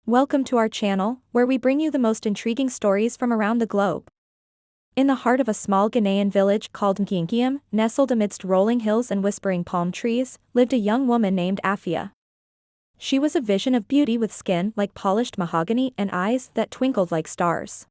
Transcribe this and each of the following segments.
Welcome to our channel, where we bring you the most intriguing stories from around the globe. In the heart of a small Ghanaian village called Nkinkiam, nestled amidst rolling hills and whispering palm trees, lived a young woman named Afia. She was a vision of beauty with skin like polished mahogany and eyes that twinkled like stars.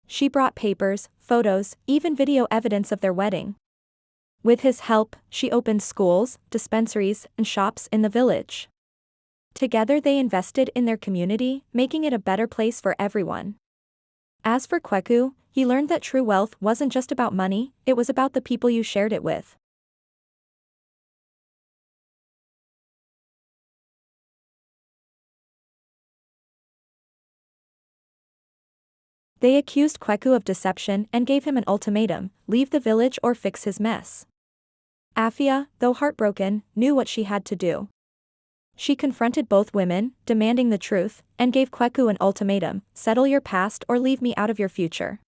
She brought papers, photos, even video evidence of their wedding. With his help, she opened schools, dispensaries, and shops in the village. Together they invested in their community, making it a better place for everyone. As for Kweku, he learned that true wealth wasn't just about money, it was about the people you shared it with. They accused Kweku of deception and gave him an ultimatum: leave the village or fix his mess. Afia, though heartbroken, knew what she had to do. She confronted both women, demanding the truth, and gave Kweku an ultimatum: settle your past or leave me out of your future.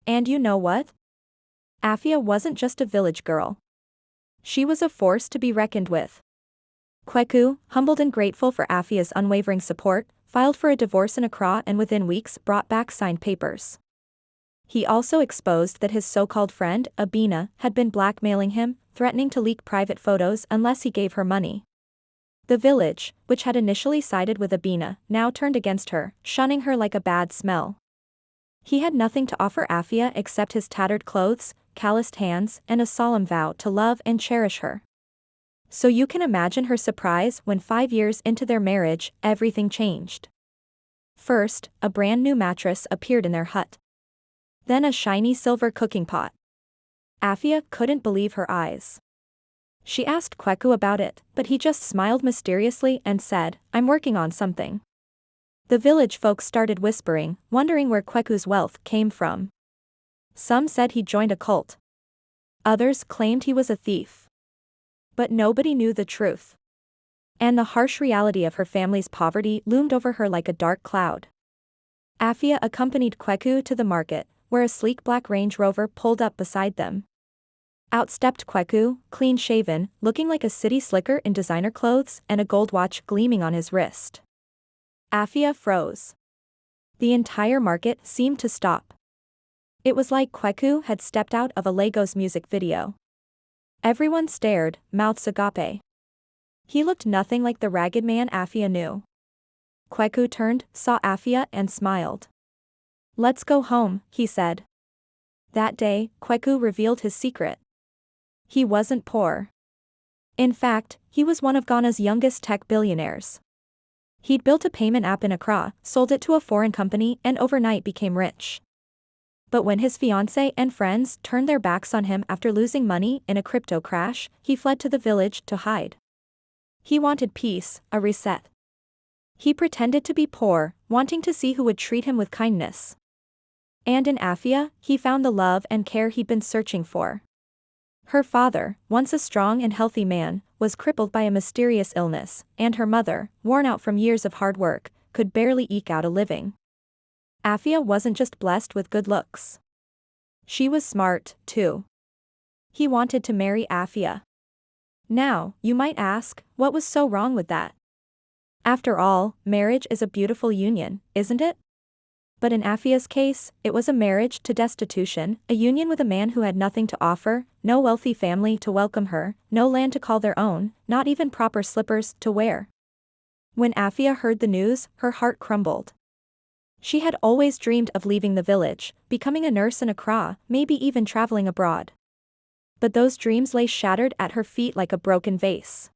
And you know what? Afia wasn't just a village girl. She was a force to be reckoned with. Kweku, humbled and grateful for Afia's unwavering support, filed for a divorce in Accra and within weeks brought back signed papers. He also exposed that his so-called friend, Abina, had been blackmailing him, threatening to leak private photos unless he gave her money. The village, which had initially sided with Abina, now turned against her, shunning her like a bad smell. He had nothing to offer Afia except his tattered clothes, calloused hands, and a solemn vow to love and cherish her. So you can imagine her surprise when 5 years into their marriage, everything changed. First, a brand new mattress appeared in their hut. Then a shiny silver cooking pot. Afia couldn't believe her eyes. She asked Kweku about it, but he just smiled mysteriously and said, "I'm working on something." The village folks started whispering, wondering where Kweku's wealth came from. Some said he joined a cult. Others claimed he was a thief. But nobody knew the truth. And the harsh reality of her family's poverty loomed over her like a dark cloud. Afia accompanied Kweku to the market, where a sleek black Range Rover pulled up beside them. Out stepped Kweku, clean-shaven, looking like a city slicker in designer clothes and a gold watch gleaming on his wrist. Afia froze. The entire market seemed to stop. It was like Kweku had stepped out of a Legos music video. Everyone stared, mouths agape. He looked nothing like the ragged man Afia knew. Kweku turned, saw Afia and smiled. "Let's go home," he said. That day, Kweku revealed his secret. He wasn't poor. In fact, he was one of Ghana's youngest tech billionaires. He'd built a payment app in Accra, sold it to a foreign company, and overnight became rich. But when his fiancée and friends turned their backs on him after losing money in a crypto crash, he fled to the village to hide. He wanted peace, a reset. He pretended to be poor, wanting to see who would treat him with kindness. And in Afia, he found the love and care he'd been searching for. Her father, once a strong and healthy man, was crippled by a mysterious illness, and her mother, worn out from years of hard work, could barely eke out a living. Afia wasn't just blessed with good looks. She was smart, too. He wanted to marry Afia. Now, you might ask, what was so wrong with that? After all, marriage is a beautiful union, isn't it? But in Afia's case, it was a marriage to destitution, a union with a man who had nothing to offer, no wealthy family to welcome her, no land to call their own, not even proper slippers to wear. When Afia heard the news, her heart crumbled. She had always dreamed of leaving the village, becoming a nurse in Accra, maybe even traveling abroad. But those dreams lay shattered at her feet like a broken vase.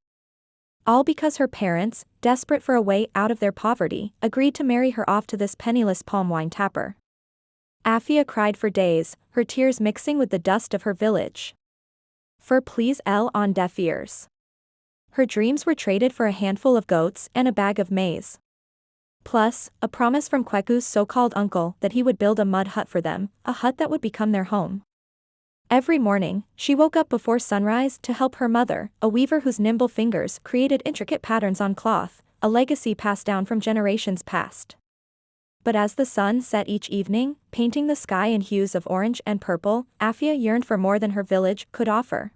All because her parents, desperate for a way out of their poverty, agreed to marry her off to this penniless palm wine tapper. Afia cried for days, her tears mixing with the dust of her village. For please L on deaf ears. Her dreams were traded for a handful of goats and a bag of maize. Plus, a promise from Kweku's so-called uncle that he would build a mud hut for them, a hut that would become their home. Every morning, she woke up before sunrise to help her mother, a weaver whose nimble fingers created intricate patterns on cloth, a legacy passed down from generations past. But as the sun set each evening, painting the sky in hues of orange and purple, Afia yearned for more than her village could offer.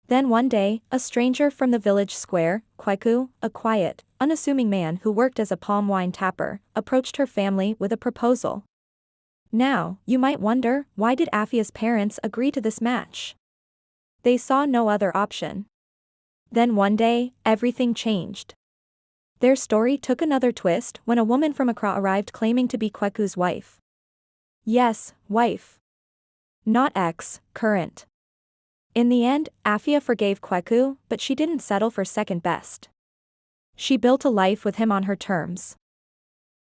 Then one day, a stranger from the village square, Kwaku, a quiet, unassuming man who worked as a palm wine tapper, approached her family with a proposal. Now, you might wonder, why did Afia's parents agree to this match? They saw no other option. Then one day, everything changed. Their story took another twist when a woman from Accra arrived claiming to be Kweku's wife. Yes, wife. Not ex, current. In the end, Afia forgave Kweku, but she didn't settle for second best. She built a life with him on her terms.